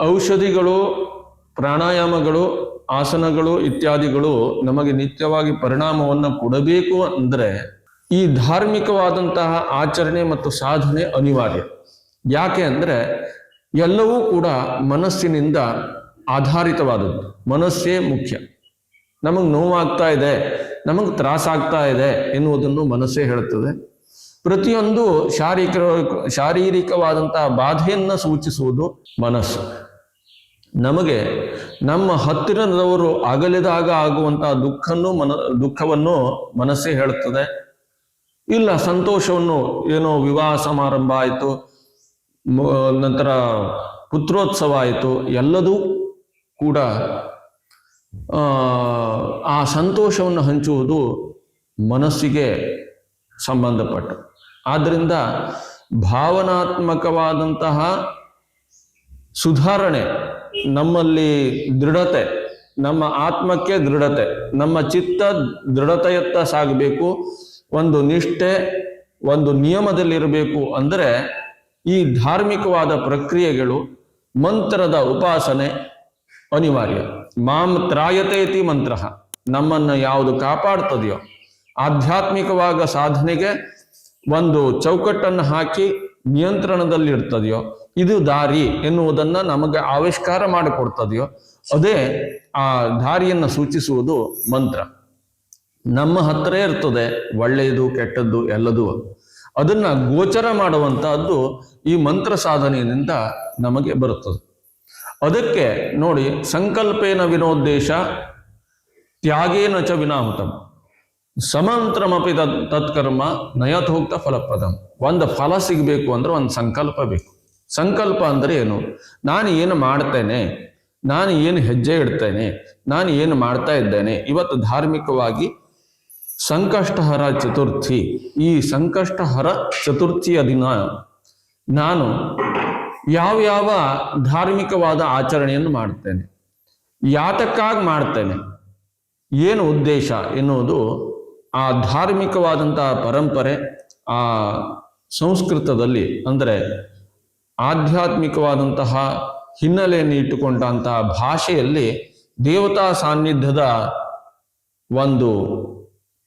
ಔಷಧಿಗಳು, ಪ್ರಾಣಾಯಾಮಗಳು, ಆಸನಗಳು ಇತ್ಯಾದಿಗಳು ನಮಗೆ ನಿತ್ಯವಾಗಿ ಪರಿಣಾಮವನ್ನು ಕೊಡಬೇಕು ಅಂದರೆ ಈ ಧಾರ್ಮಿಕವಾದಂತಹ ಆಚರಣೆ ಮತ್ತು ಸಾಧನೆ ಅನಿವಾರ್ಯ. ಯಾಕೆ ಅಂದರೆ ಎಲ್ಲವೂ ಕೂಡ ಮನಸ್ಸಿನಿಂದ ಆಧಾರಿತವಾದದ್ದು. ಮನಸ್ಸೇ ಮುಖ್ಯ. ನಮಗೆ ನೋವಾಗ್ತಾ ಇದೆ, ನಮಗೆ ತ್ರಾಸಾಗ್ತಾ ಇದೆ ಎನ್ನುವುದನ್ನು ಮನಸ್ಸೇ ಹೇಳುತ್ತದೆ. ಪ್ರತಿಯೊಂದು ಶಾರೀರಿಕವಾದಂತಹ ಬಾಧೆಯನ್ನು ಸೂಚಿಸುವುದು ಮನಸ್ಸು. ನಮಗೆ ನಮ್ಮ ಹತ್ತಿರದವರು ಅಗಲಿದಾಗ ಆಗುವಂತಹ ದುಃಖವನ್ನು ಮನಸ್ಸೇ ಹೇಳುತ್ತದೆ. ಇಲ್ಲ, ಸಂತೋಷವನ್ನು, ಏನೋ ವಿವಾಹ ಸಮಾರಂಭ ಆಯಿತು, ನಂತರ ಪುತ್ರೋತ್ಸವ ಆಯಿತು, ಎಲ್ಲದೂ ಕೂಡ ಆ ಸಂತೋಷವನ್ನು ಹಂಚುವುದು ಮನಸ್ಸಿಗೆ ಸಂಬಂಧಪಟ್ಟ. ಆದ್ದರಿಂದ ಭಾವನಾತ್ಮಕವಾದಂತಹ ಸುಧಾರಣೆ, ನಮ್ಮಲ್ಲಿ ದೃಢತೆ, ನಮ್ಮ ಆತ್ಮಕ್ಕೆ ದೃಢತೆ, ನಮ್ಮ ಚಿತ್ತ ದೃಢತೆಯತ್ತ ಸಾಗಬೇಕು, ಒಂದು ನಿಷ್ಠೆ, ಒಂದು ನಿಯಮದಲ್ಲಿರಬೇಕು. ಅಂದರೆ ಈ ಧಾರ್ಮಿಕವಾದ ಪ್ರಕ್ರಿಯೆಗಳು, ಮಂತ್ರದ ಉಪಾಸನೆ ಅನಿವಾರ್ಯ. ಮಾಂ ತ್ರಾಯತೇತಿ ಮಂತ್ರ, ನಮ್ಮನ್ನು ಯಾವುದು ಕಾಪಾಡ್ತದೆಯೋ, ಆಧ್ಯಾತ್ಮಿಕವಾದ ಸಾಧನೆಗೆ ಒಂದು ಚೌಕಟ್ಟನ್ನು ಹಾಕಿ ನಿಯಂತ್ರಣದಲ್ಲಿರ್ತದೆಯೋ, ಇದು ದಾರಿ ಎನ್ನುವುದನ್ನು ನಮಗೆ ಆವಿಷ್ಕಾರ ಮಾಡಿಕೊಡ್ತದೆಯೋ, ಅದೇ ಆ ದಾರಿಯನ್ನು ಸೂಚಿಸುವುದು ಮಂತ್ರ. ನಮ್ಮ ಹತ್ತಿರ ಇರ್ತದೆ ಒಳ್ಳೆಯದು ಕೆಟ್ಟದ್ದು ಎಲ್ಲದೂ. ಅದನ್ನು ಗೋಚರ ಮಾಡುವಂತಹದ್ದು ಈ ಮಂತ್ರ ಸಾಧನೆಯಿಂದ ನಮಗೆ ಬರುತ್ತದೆ. ಅದಕ್ಕೆ ನೋಡಿ, ಸಂಕಲ್ಪೇನ ವಿನೋದ್ದೇಶ ತ್ಯಾಗೇನ ಚ ವಿನಾಹುತಂ ಸಮಂತ್ರಮಪಿ ತತ್ಕರ್ಮ ನಯಥೋಕ್ತ ಫಲಪ್ರದಂ. ಒಂದು ಫಲ ಸಿಗಬೇಕು ಅಂದ್ರೆ ಒಂದು ಸಂಕಲ್ಪ ಬೇಕು. ಸಂಕಲ್ಪ ಅಂದರೆ ಏನು? ನಾನು ಏನು ಮಾಡ್ತೇನೆ, ನಾನು ಏನು ಹೆಜ್ಜೆ ಇಡ್ತೇನೆ, ನಾನು ಏನು ಮಾಡ್ತಾ ಇದ್ದೇನೆ. ಇವತ್ತು ಧಾರ್ಮಿಕವಾಗಿ ಸಂಕಷ್ಟಹರ ಚತುರ್ಥಿ. ಈ ಸಂಕಷ್ಟಹರ ಚತುರ್ಥಿಯ ದಿನ ನಾನು ಯಾವ ಧಾರ್ಮಿಕವಾದ ಆಚರಣೆಯನ್ನು ಮಾಡ್ತೇನೆ, ಯಾತಕ್ಕಾಗಿ ಮಾಡ್ತೇನೆ, ಏನು ಉದ್ದೇಶ ಎನ್ನುವುದು ಆ ಧಾರ್ಮಿಕವಾದಂತಹ ಪರಂಪರೆ, ಆ ಸಂಸ್ಕೃತದಲ್ಲಿ ಅಂದರೆ ಆಧ್ಯಾತ್ಮಿಕವಾದಂತಹ ಹಿನ್ನೆಲೆಯನ್ನು ಇಟ್ಟುಕೊಂಡಂತಹ ಭಾಷೆಯಲ್ಲಿ ದೇವತಾ ಸಾನ್ನಿಧ್ಯದ ಒಂದು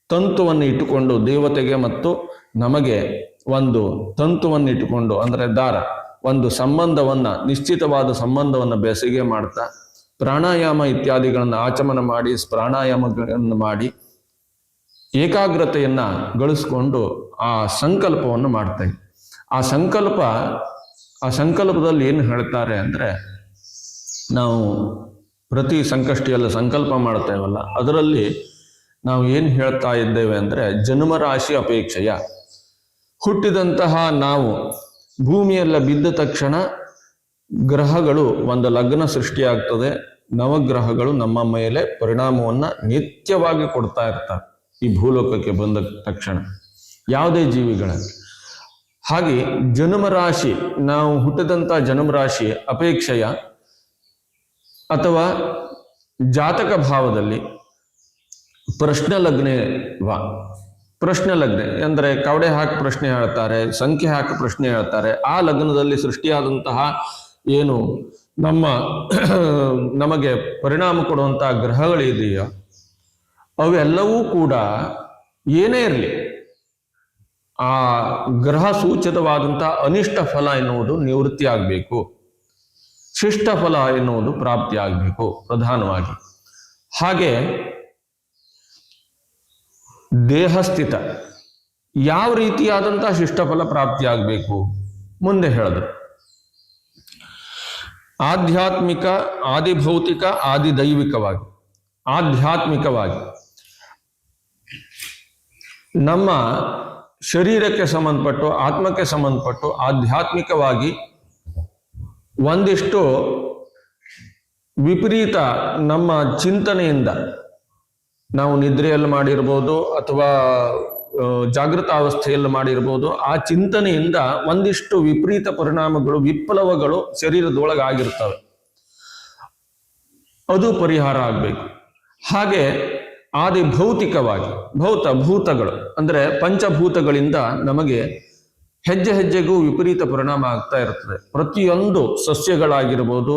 ತಂತುವನ್ನು ಇಟ್ಟುಕೊಂಡು, ದೇವತೆಗೆ ಮತ್ತು ನಮಗೆ ಒಂದು ತಂತುವನ್ನು ಇಟ್ಟುಕೊಂಡು, ಅಂದರೆ ದಾರ, ಒಂದು ಸಂಬಂಧವನ್ನು, ನಿಶ್ಚಿತವಾದ ಸಂಬಂಧವನ್ನು ಬೆಸುಗೆ ಮಾಡ್ತಾ ಪ್ರಾಣಾಯಾಮ ಇತ್ಯಾದಿಗಳನ್ನು ಆಚಮನ ಮಾಡಿ, ಪ್ರಾಣಾಯಾಮಗಳನ್ನು ಮಾಡಿ ಏಕಾಗ್ರತೆಯನ್ನು ಗಳಿಸ್ಕೊಂಡು ಆ ಸಂಕಲ್ಪವನ್ನು ಮಾಡ್ತೇವೆ. ಆ ಸಂಕಲ್ಪದಲ್ಲಿ ಏನು ಹೇಳ್ತಾರೆ ಅಂದರೆ, ನಾವು ಪ್ರತಿ ಸಂಕಷ್ಟಿಯಲ್ಲಿ ಸಂಕಲ್ಪ ಮಾಡ್ತೇವಲ್ಲ, ಅದರಲ್ಲಿ ನಾವು ಏನು ಹೇಳ್ತಾ ಇದ್ದೇವೆ ಅಂದರೆ, ಜನ್ಮರಾಶಿ ಅಪೇಕ್ಷೆಯ, ಹುಟ್ಟಿದಂತಹ ನಾವು ಭೂಮಿಯೆಲ್ಲ ಬಿದ್ದ ತಕ್ಷಣ ಗ್ರಹಗಳು ಒಂದು ಲಗ್ನ ಸೃಷ್ಟಿಯಾಗ್ತದೆ. ನವಗ್ರಹಗಳು ನಮ್ಮ ಮೇಲೆ ಪರಿಣಾಮವನ್ನು ನಿತ್ಯವಾಗಿ ಕೊಡ್ತಾ ಇರ್ತಾರೆ ಈ ಭೂಲೋಕಕ್ಕೆ ಬಂದ ತಕ್ಷಣ, ಯಾವುದೇ ಜೀವಿಗಳಲ್ಲಿ. ಹಾಗೆ ಜನ್ಮರಾಶಿ, ನಾವು ಹುಟ್ಟಿದಂಥ ಜನ್ಮರಾಶಿ ಅಪೇಕ್ಷೆಯ ಅಥವಾ ಜಾತಕ ಭಾವದಲ್ಲಿ ಪ್ರಶ್ನೆ ಲಗ್ನ ಅಂದರೆ ಕವಡೆ ಹಾಕಿ ಪ್ರಶ್ನೆ ಹೇಳ್ತಾರೆ, ಸಂಖ್ಯೆ ಹಾಕಿ ಪ್ರಶ್ನೆ ಹೇಳ್ತಾರೆ. ಆ ಲಗ್ನದಲ್ಲಿ ಸೃಷ್ಟಿಯಾದಂತಹ ಏನು ನಮಗೆ ಪರಿಣಾಮ ಕೊಡುವಂತಹ ಗ್ರಹಗಳಿದೆಯೋ ಅವೆಲ್ಲವೂ ಕೂಡ ಏನೇ ಇರಲಿ, ಆ ಗ್ರಹ ಸೂಚಿತವಾದಂತಹ ಅನಿಷ್ಟ ಫಲ ಎನ್ನುವುದು ನಿವೃತ್ತಿ ಆಗಬೇಕು, ಶಿಷ್ಟ ಫಲ ಎನ್ನುವುದು ಪ್ರಾಪ್ತಿ ಆಗಬೇಕು ಪ್ರಧಾನವಾಗಿ. ಹಾಗೆ ದೇಹಸ್ಥಿತ ಯಾವ ರೀತಿಯಾದಂತಹ ಶಿಷ್ಟಫಲ ಪ್ರಾಪ್ತಿಯಾಗಬೇಕು ಮುಂದೆ ಹೇಳಿದ್ರು. ಆಧ್ಯಾತ್ಮಿಕ, ಆದಿಭೌತಿಕ, ಆದಿದೈವಿಕವಾಗಿ. ಆಧ್ಯಾತ್ಮಿಕವಾಗಿ ನಮ್ಮ ಶರೀರಕ್ಕೆ ಸಂಬಂಧಪಟ್ಟು, ಆತ್ಮಕ್ಕೆ ಸಂಬಂಧಪಟ್ಟು ಆಧ್ಯಾತ್ಮಿಕವಾಗಿ ಒಂದಿಷ್ಟು ವಿಪರೀತ ನಮ್ಮ ಚಿಂತನೆಯಿಂದ, ನಾವು ನಿದ್ರೆಯಲ್ಲಿ ಮಾಡಿರ್ಬೋದು ಅಥವಾ ಜಾಗೃತಾವಸ್ಥೆಯಲ್ಲಿ ಮಾಡಿರ್ಬೋದು, ಆ ಚಿಂತನೆಯಿಂದ ಒಂದಿಷ್ಟು ವಿಪರೀತ ಪರಿಣಾಮಗಳು, ವಿಪ್ಲವಗಳು ಶರೀರದೊಳಗೆ ಆಗಿರ್ತವೆ. ಅದು ಪರಿಹಾರ ಆಗಬೇಕು. ಹಾಗೆ ಆದಿ ಭೌತಿಕವಾಗಿ ಭೂತಗಳು ಅಂದರೆ ಪಂಚಭೂತಗಳಿಂದ ನಮಗೆ ಹೆಜ್ಜೆ ಹೆಜ್ಜೆಗೂ ವಿಪರೀತ ಪರಿಣಾಮ ಆಗ್ತಾ ಇರ್ತದೆ. ಪ್ರತಿಯೊಂದು ಸಸ್ಯಗಳಾಗಿರ್ಬೋದು,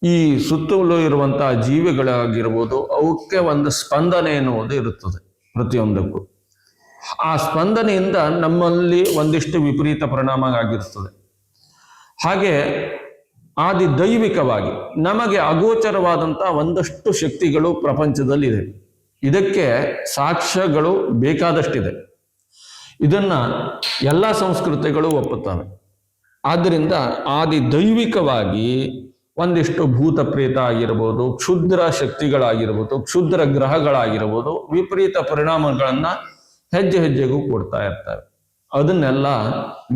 ಈ ಸುತ್ತಲೂ ಇರುವಂತಹ ಜೀವಿಗಳಾಗಿರ್ಬೋದು ಅವಕ್ಕೆ ಒಂದು ಸ್ಪಂದನೆ ಎನ್ನುವುದು ಇರುತ್ತದೆ ಪ್ರತಿಯೊಂದಕ್ಕೂ. ಆ ಸ್ಪಂದನೆಯಿಂದ ನಮ್ಮಲ್ಲಿ ಒಂದಿಷ್ಟು ವಿಪರೀತ ಪರಿಣಾಮ ಆಗಿರುತ್ತದೆ. ಹಾಗೆ ಆದಿ ದೈವಿಕವಾಗಿ ನಮಗೆ ಅಗೋಚರವಾದಂತಹ ಒಂದಷ್ಟು ಶಕ್ತಿಗಳು ಪ್ರಪಂಚದಲ್ಲಿದೆ. ಇದಕ್ಕೆ ಸಾಕ್ಷ್ಯಗಳು ಬೇಕಾದಷ್ಟಿದೆ. ಇದನ್ನ ಎಲ್ಲ ಸಂಸ್ಕೃತಿಗಳು ಒಪ್ಪುತ್ತವೆ. ಆದ್ದರಿಂದ ಆದಿ ದೈವಿಕವಾಗಿ ಒಂದಿಷ್ಟು ಭೂತ ಪ್ರೇತ ಆಗಿರ್ಬೋದು, ಕ್ಷುದ್ರ ಶಕ್ತಿಗಳಾಗಿರ್ಬೋದು, ಕ್ಷುದ್ರ ಗ್ರಹಗಳಾಗಿರ್ಬೋದು, ವಿಪರೀತ ಪರಿಣಾಮಗಳನ್ನ ಹೆಜ್ಜೆ ಹೆಜ್ಜೆಗೂ ಕೊಡ್ತಾ ಇರ್ತವೆ. ಅದನ್ನೆಲ್ಲ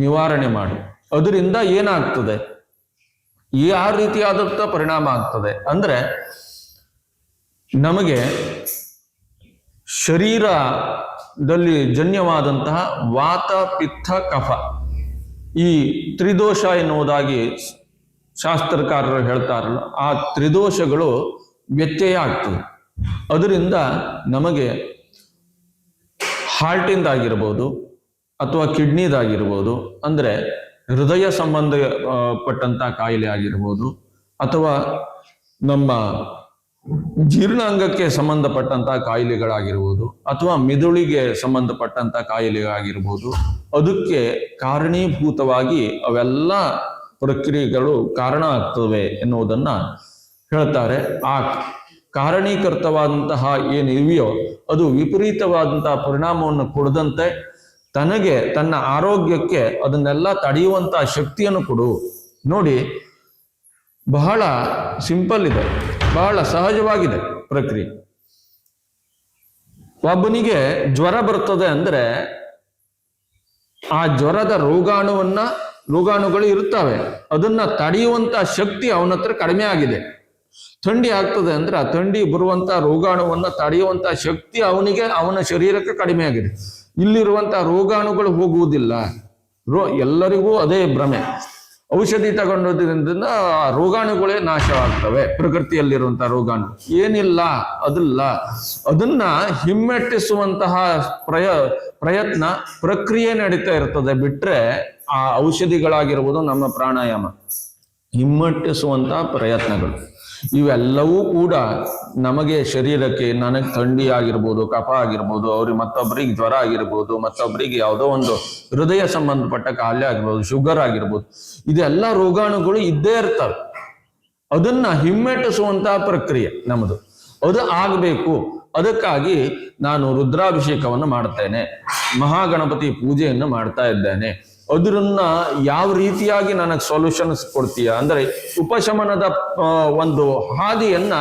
ನಿವಾರಣೆ ಮಾಡಿ ಅದರಿಂದ ಏನಾಗ್ತದೆ, ಯಾವ ರೀತಿಯಾದಂಥ ಪರಿಣಾಮ ಆಗ್ತದೆ ಅಂದ್ರೆ, ನಮಗೆ ಶರೀರದಲ್ಲಿ ಜನ್ಯವಾದಂತಹ ವಾತ ಪಿತ್ತ ಕಫ ಈ ತ್ರಿದೋಷ ಎನ್ನುವುದಾಗಿ ಶಾಸ್ತ್ರಕಾರರು ಹೇಳ್ತಾರಲ್ಲ, ಆ ತ್ರಿದೋಷಗಳು ವ್ಯತ್ಯಯ ಆಗ್ತದೆ. ಅದರಿಂದ ನಮಗೆ ಹಾರ್ಟಿಂದಾಗಿರ್ಬೋದು ಅಥವಾ ಕಿಡ್ನಿದಾಗಿರ್ಬೋದು, ಅಂದರೆ ಹೃದಯ ಸಂಬಂಧಪಟ್ಟಂತ ಕಾಯಿಲೆ ಆಗಿರ್ಬೋದು, ಅಥವಾ ನಮ್ಮ ಜೀರ್ಣಾಂಗಕ್ಕೆ ಸಂಬಂಧಪಟ್ಟಂತ ಕಾಯಿಲೆಗಳಾಗಿರ್ಬೋದು, ಅಥವಾ ಮಿದುಳಿಗೆ ಸಂಬಂಧಪಟ್ಟಂತ ಕಾಯಿಲೆಗಳಾಗಿರ್ಬೋದು, ಅದಕ್ಕೆ ಕಾರಣೀಭೂತವಾಗಿ ಅವೆಲ್ಲ ಪ್ರಕ್ರಿಯೆಗಳು ಕಾರಣ ಆಗ್ತವೆ ಎನ್ನುವುದನ್ನ ಹೇಳ್ತಾರೆ. ಆ ಕಾರಣೀಕೃತವಾದಂತಹ ಏನಿವೆಯೋ ಅದು ವಿಪರೀತವಾದಂತಹ ಪರಿಣಾಮವನ್ನು ಕೊಡದಂತೆ ತನಗೆ ತನ್ನ ಆರೋಗ್ಯಕ್ಕೆ ಅದನ್ನೆಲ್ಲ ತಡೆಯುವಂತಹ ಶಕ್ತಿಯನ್ನು ಕೊಡು. ನೋಡಿ, ಬಹಳ ಸಿಂಪಲ್ ಇದೆ, ಬಹಳ ಸಹಜವಾಗಿದೆ ಪ್ರಕ್ರಿಯೆ. ಒಬ್ಬನಿಗೆ ಜ್ವರ ಬರ್ತದೆ ಅಂದ್ರೆ ಆ ಜ್ವರದ ರೋಗಾಣುಗಳು ಇರುತ್ತವೆ, ಅದನ್ನ ತಡೆಯುವಂತ ಶಕ್ತಿ ಅವನ ಹತ್ರ ಕಡಿಮೆ ಆಗಿದೆ. ಥಂಡಿ ಆಗ್ತದೆ ಅಂದ್ರೆ ಆ ಥಂಡಿ ಬರುವಂತ ರೋಗಾಣುವನ್ನ ತಡೆಯುವಂತ ಶಕ್ತಿ ಅವನ ಶರೀರಕ್ಕೆ ಕಡಿಮೆ ಆಗಿದೆ. ಇಲ್ಲಿರುವಂತಹ ರೋಗಾಣುಗಳು ಹೋಗುವುದಿಲ್ಲ. ಎಲ್ಲರಿಗೂ ಅದೇ ಭ್ರಮೆ. ಔಷಧಿ ತಗೊಂಡೋದ್ರಿಂದ ರೋಗಾಣುಗಳೇ ನಾಶವಾಗ್ತವೆ. ಪ್ರಕೃತಿಯಲ್ಲಿರುವಂತಹ ರೋಗಾಣು ಏನಿಲ್ಲ, ಅದನ್ನ ಹಿಮ್ಮೆಟ್ಟಿಸುವಂತಹ ಪ್ರಯತ್ನ ಪ್ರಕ್ರಿಯೆ ನಡೀತಾ ಇರ್ತದೆ. ಬಿಟ್ರೆ ಆ ಔಷಧಿಗಳಾಗಿರ್ಬೋದು, ನಮ್ಮ ಪ್ರಾಣಾಯಾಮ, ಹಿಮ್ಮೆಟ್ಟಿಸುವಂತಹ ಪ್ರಯತ್ನಗಳು ಇವೆಲ್ಲವೂ ಕೂಡ ನಮಗೆ ಶರೀರಕ್ಕೆ, ನನಗೆ ಥಂಡಿ ಆಗಿರ್ಬೋದು, ಕಫ ಆಗಿರ್ಬೋದು, ಅವ್ರಿಗೆ ಮತ್ತೊಬ್ಬರಿಗೆ ಜ್ವರ ಆಗಿರ್ಬೋದು, ಮತ್ತೊಬ್ಬರಿಗೆ ಯಾವುದೋ ಒಂದು ಹೃದಯ ಸಂಬಂಧಪಟ್ಟ ಕಾಯಿಲೆ ಆಗಿರ್ಬೋದು, ಶುಗರ್ ಆಗಿರ್ಬೋದು, ಇದೆಲ್ಲ ರೋಗಾಣುಗಳು ಇದ್ದೇ ಇರ್ತವೆ. ಅದನ್ನ ಹಿಮ್ಮೆಟ್ಟಿಸುವಂತಹ ಪ್ರಕ್ರಿಯೆ ನಮ್ಮದು. ಅದು ಆಗಬೇಕು. ಅದಕ್ಕಾಗಿ ನಾನು ರುದ್ರಾಭಿಷೇಕವನ್ನು ಮಾಡ್ತೇನೆ, ಮಹಾಗಣಪತಿ ಪೂಜೆಯನ್ನು ಮಾಡ್ತಾ ಇದ್ದೇನೆ. ಅದನ್ನ ಯಾವ ರೀತಿಯಾಗಿ ನನಗೆ ಸೊಲ್ಯೂಷನ್ಸ್ ಕೊಡ್ತೀಯ ಅಂದ್ರೆ, ಉಪಶಮನದ ಒಂದು ಹಾದಿಯನ್ನ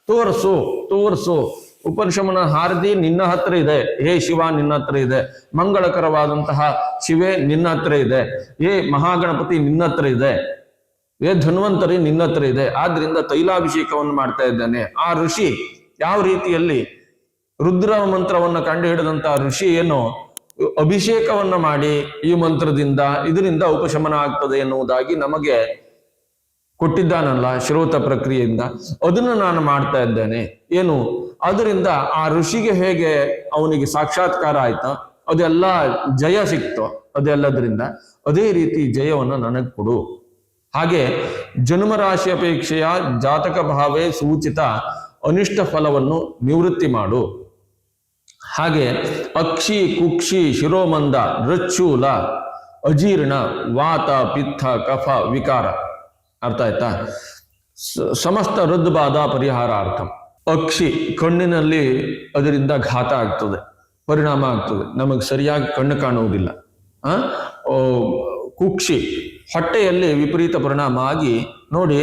ತೋರಿಸು. ಉಪಶಮನ ಹಾದಿ ನಿನ್ನ ಹತ್ರ ಇದೆ. ಹೇ ಶಿವ, ನಿನ್ನ ಹತ್ರ ಇದೆ. ಮಂಗಳಕರವಾದಂತಹ ಶಿವೆ ನಿನ್ನ ಹತ್ರ ಇದೆ. ಹೇ ಮಹಾಗಣಪತಿ ನಿನ್ನ ಹತ್ರ ಇದೆ. ಹೇ ಧನ್ವಂತರಿ ನಿನ್ನ ಹತ್ರ ಇದೆ. ಆದ್ರಿಂದ ತೈಲಾಭಿಷೇಕವನ್ನು ಮಾಡ್ತಾ ಇದ್ದಾನೆ. ಆ ಋಷಿ ಯಾವ ರೀತಿಯಲ್ಲಿ ರುದ್ರ ಮಂತ್ರವನ್ನು ಕಂಡು ಹಿಡಿದಂತಹ ಋಷಿ ಏನು ಅಭಿಷೇಕವನ್ನ ಮಾಡಿ ಈ ಮಂತ್ರದಿಂದ ಇದರಿಂದ ಉಪಶಮನ ಆಗ್ತದೆ ಎನ್ನುವುದಾಗಿ ನಮಗೆ ಕೊಟ್ಟಿದ್ದಾನಲ್ಲ ಶ್ರೋತ ಪ್ರಕ್ರಿಯೆಯಿಂದ, ಅದನ್ನು ನಾನು ಮಾಡ್ತಾ ಇದ್ದೇನೆ. ಏನು ಅದರಿಂದ ಆ ಋಷಿಗೆ ಹೇಗೆ ಅವನಿಗೆ ಸಾಕ್ಷಾತ್ಕಾರ ಆಯ್ತಾ, ಅದೆಲ್ಲ ಜಯ ಸಿಕ್ತೋ ಅದೆಲ್ಲದರಿಂದ, ಅದೇ ರೀತಿ ಜಯವನ್ನು ನನಗೆ ಕೊಡು. ಹಾಗೆ ಜನ್ಮರಾಶಿ ಅಪೇಕ್ಷೆಯ ಜಾತಕ ಭಾವೇ ಸೂಚಿತ ಅನಿಷ್ಟ ಫಲವನ್ನು ನಿವೃತ್ತಿ ಮಾಡು. ಹಾಗೆ ಅಕ್ಷಿ, ಕುಕ್ಷಿ, ಶಿರೋಮಂದ, ರಚ್ಚೂಲ, ಅಜೀರ್ಣ, ವಾತ, ಪಿತ್ತ, ಕಫ, ವಿಕಾರ, ಅರ್ಥ ಆಯ್ತಾ? ಸಮಸ್ತ ಹೃದ್ಬಾಧ ಪರಿಹಾರಾರ್ಥ. ಅಕ್ಷಿ, ಕಣ್ಣಿನಲ್ಲಿ ಅದರಿಂದ ಘಾತ ಆಗ್ತದೆ, ಪರಿಣಾಮ ಆಗ್ತದೆ, ನಮಗೆ ಸರಿಯಾಗಿ ಕಣ್ಣು ಕಾಣುವುದಿಲ್ಲ. ಕುಕ್ಷಿ, ಹೊಟ್ಟೆಯಲ್ಲಿ ವಿಪರೀತ ಪರಿಣಾಮ ಆಗಿ ನೋಡಿ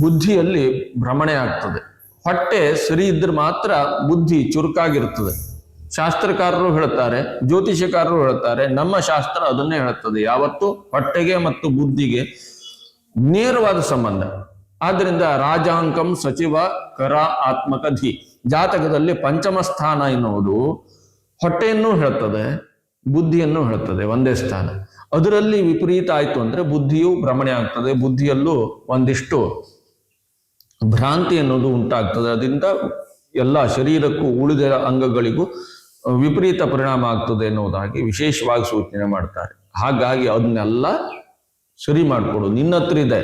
ಬುದ್ಧಿಯಲ್ಲಿ ಭ್ರಮಣೆ ಆಗ್ತದೆ. ಹೊಟ್ಟೆ ಸರಿ ಇದ್ರೆ ಮಾತ್ರ ಬುದ್ಧಿ ಚುರುಕಾಗಿರ್ತದೆ. ಶಾಸ್ತ್ರಕಾರರು ಹೇಳ್ತಾರೆ, ಜ್ಯೋತಿಷಕಾರರು ಹೇಳ್ತಾರೆ, ನಮ್ಮ ಶಾಸ್ತ್ರ ಅದನ್ನೇ ಹೇಳುತ್ತದೆ. ಯಾವತ್ತು ಹೊಟ್ಟೆಗೆ ಮತ್ತು ಬುದ್ಧಿಗೆ ನೇರವಾದ ಸಂಬಂಧ. ಆದ್ರಿಂದ ರಾಜಾಂಕಂ ಸಚಿವ ಕರ ಆತ್ಮಕ ಧಿ, ಜಾತಕದಲ್ಲಿ ಪಂಚಮ ಸ್ಥಾನ ಎನ್ನುವುದು ಹೊಟ್ಟೆಯನ್ನು ಹೇಳ್ತದೆ, ಬುದ್ಧಿಯನ್ನು ಹೇಳ್ತದೆ, ಒಂದೇ ಸ್ಥಾನ. ಅದರಲ್ಲಿ ವಿಪರೀತ ಆಯ್ತು ಅಂದ್ರೆ ಬುದ್ಧಿಯು ಭ್ರಮಣೆ ಆಗ್ತದೆ, ಬುದ್ಧಿಯಲ್ಲೂ ಒಂದಿಷ್ಟು ಭ್ರಾಂತಿ ಅನ್ನೋದು ಉಂಟಾಗ್ತದೆ. ಅದರಿಂದ ಎಲ್ಲ ಶರೀರಕ್ಕೂ ಉಳಿದ ಅಂಗಗಳಿಗೂ ವಿಪರೀತ ಪರಿಣಾಮ ಆಗ್ತದೆ ಎನ್ನುವುದಾಗಿ ವಿಶೇಷವಾಗಿ ಸೂಚನೆ ಮಾಡ್ತಾರೆ. ಹಾಗಾಗಿ ಅದನ್ನೆಲ್ಲ ಸರಿ ಮಾಡಿಕೊಡು. ನಿನ್ನ ಹತ್ರ ಇದೆ,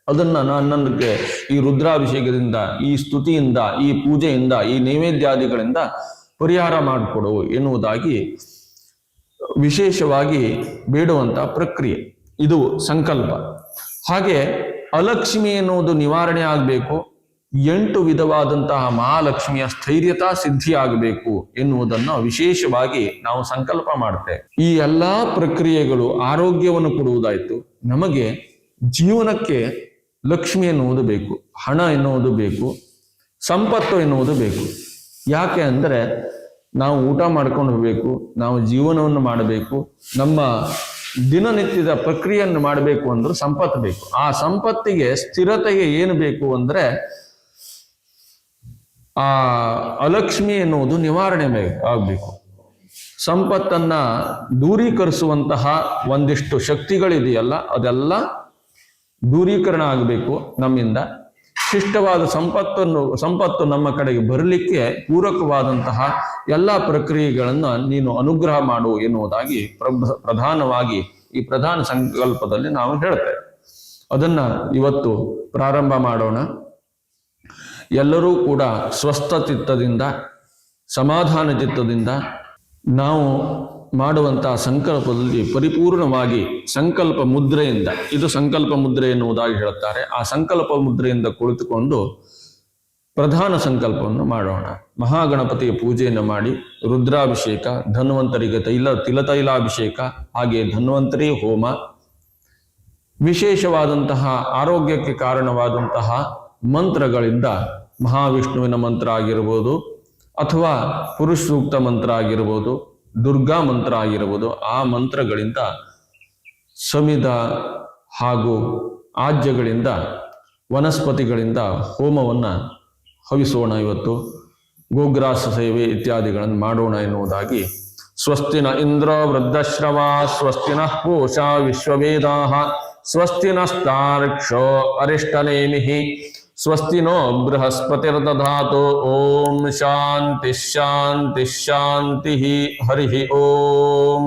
ಅದನ್ನ ನನಗೆ ಈ ರುದ್ರಾಭಿಷೇಕದಿಂದ, ಈ ಸ್ತುತಿಯಿಂದ, ಈ ಪೂಜೆಯಿಂದ, ಈ ನೈವೇದ್ಯಾದಿಗಳಿಂದ ಪರಿಹಾರ ಮಾಡಿಕೊಡು ಎನ್ನುವುದಾಗಿ ವಿಶೇಷವಾಗಿ ಬೇಡುವಂತ ಪ್ರಕ್ರಿಯೆ. ಇದು ಸಂಕಲ್ಪ. ಹಾಗೆ ಅಲಕ್ಷ್ಮಿ ಎನ್ನುವುದು ನಿವಾರಣೆ ಆಗಬೇಕು, 8 ವಿಧವಾದಂತಹ ಮಹಾಲಕ್ಷ್ಮಿಯ ಸ್ಥೈರ್ಯತಾ ಸಿದ್ಧಿ ಆಗಬೇಕು ಎನ್ನುವುದನ್ನು ವಿಶೇಷವಾಗಿ ನಾವು ಸಂಕಲ್ಪ ಮಾಡ್ತೇವೆ. ಈ ಎಲ್ಲಾ ಪ್ರಕ್ರಿಯೆಗಳು ಆರೋಗ್ಯವನ್ನು ಕೊಡುವುದಾಯ್ತು. ನಮಗೆ ಜೀವನಕ್ಕೆ ಲಕ್ಷ್ಮಿ ಎನ್ನುವುದು ಬೇಕು, ಹಣ ಎನ್ನುವುದು ಬೇಕು, ಸಂಪತ್ತು ಎನ್ನುವುದು ಬೇಕು. ಯಾಕೆ ಅಂದರೆ ನಾವು ಊಟ ಮಾಡ್ಕೊಂಡು ಹೋಗಬೇಕು, ನಾವು ಜೀವನವನ್ನು ಮಾಡಬೇಕು, ನಮ್ಮ ದಿನನಿತ್ಯದ ಪ್ರಕ್ರಿಯೆಯನ್ನು ಮಾಡಬೇಕು ಅಂದ್ರೆ ಸಂಪತ್ತು ಬೇಕು. ಆ ಸಂಪತ್ತಿಗೆ ಸ್ಥಿರತೆಗೆ ಏನು ಬೇಕು ಅಂದ್ರೆ ಆ ಅಲಕ್ಷ್ಮಿ ಎನ್ನುವುದು ನಿವಾರಣೆ ಆಗಬೇಕು. ಸಂಪತ್ತನ್ನ ದೂರೀಕರಿಸುವಂತಹ ಒಂದಿಷ್ಟು ಶಕ್ತಿಗಳಿದೆಯಲ್ಲ, ಅದೆಲ್ಲ ದೂರೀಕರಣ ಆಗಬೇಕು ನಮ್ಮಿಂದ. ಶಿಷ್ಟವಾದ ಸಂಪತ್ತು ನಮ್ಮ ಕಡೆಗೆ ಬರಲಿಕ್ಕೆ ಪೂರಕವಾದಂತಹ ಎಲ್ಲ ಪ್ರಕ್ರಿಯೆಗಳನ್ನು ನೀನು ಅನುಗ್ರಹ ಮಾಡು ಎನ್ನುವುದಾಗಿ ಪ್ರಧಾನವಾಗಿ ಈ ಪ್ರಧಾನ ಸಂಕಲ್ಪದಲ್ಲಿ ನಾವು ಹೇಳ್ತೇವೆ. ಅದನ್ನ ಇವತ್ತು ಪ್ರಾರಂಭ ಮಾಡೋಣ. ಎಲ್ಲರೂ ಕೂಡ ಸ್ವಸ್ಥ ಚಿತ್ತದಿಂದ, ಸಮಾಧಾನ ಚಿತ್ತದಿಂದ ನಾವು ಮಾಡುವಂತಹ ಸಂಕಲ್ಪದಲ್ಲಿ ಪರಿಪೂರ್ಣವಾಗಿ ಸಂಕಲ್ಪ ಮುದ್ರೆಯಿಂದ, ಇದು ಸಂಕಲ್ಪ ಮುದ್ರೆ ಎನ್ನುವುದಾಗಿ ಹೇಳುತ್ತಾರೆ, ಆ ಸಂಕಲ್ಪ ಮುದ್ರೆಯಿಂದ ಕುಳಿತುಕೊಂಡು ಪ್ರಧಾನ ಸಂಕಲ್ಪವನ್ನು ಮಾಡೋಣ. ಮಹಾಗಣಪತಿಯ ಪೂಜೆಯನ್ನು ಮಾಡಿ ರುದ್ರಾಭಿಷೇಕ, ಧನ್ವಂತರಿಗೆ ತಿಲತೈಲಾಭಿಷೇಕ, ಹಾಗೆ ಧನ್ವಂತರಿ ಹೋಮ, ವಿಶೇಷವಾದಂತಹ ಆರೋಗ್ಯಕ್ಕೆ ಕಾರಣವಾದಂತಹ ಮಂತ್ರಗಳಿಂದ ಮಹಾವಿಷ್ಣುವಿನ ಮಂತ್ರ ಆಗಿರ್ಬೋದು, ಅಥವಾ ಪುರುಷ ಸೂಕ್ತ ಮಂತ್ರ ಆಗಿರ್ಬೋದು, ದುರ್ಗಾ ಮಂತ್ರ ಆಗಿರ್ಬೋದು, ಆ ಮಂತ್ರಗಳಿಂದ ಸಮಿದ ಹಾಗೂ ಆಜ್ಯಗಳಿಂದ, ವನಸ್ಪತಿಗಳಿಂದ ಹೋಮವನ್ನು ಹವಿಸೋಣ. ಇವತ್ತು ಗೋಗ್ರಾಸ ಸೇವೆ ಇತ್ಯಾದಿಗಳನ್ನು ಮಾಡೋಣ ಎನ್ನುವುದಾಗಿ. ಸ್ವಸ್ತಿನ ಇಂದ್ರ ವೃದ್ಧಶ್ರವ, ಸ್ವಸ್ತಿನ ಪೂಷಾ ವಿಶ್ವವೇದಾಃ, ಸ್ವಸ್ತಿನಸ್ತಾರ್ಕ್ಷ್ಯೋ ಅರಿಷ್ಟನೇಮಿಃ, ಸ್ವಸ್ತಿನೋ ಬೃಹಸ್ಪತಿರ್ದಧಾತು. ಓಂ ಶಾಂತಿ ಶಾಂತಿ ಶಾಂತಿ. ಹರಿ ಓಂ.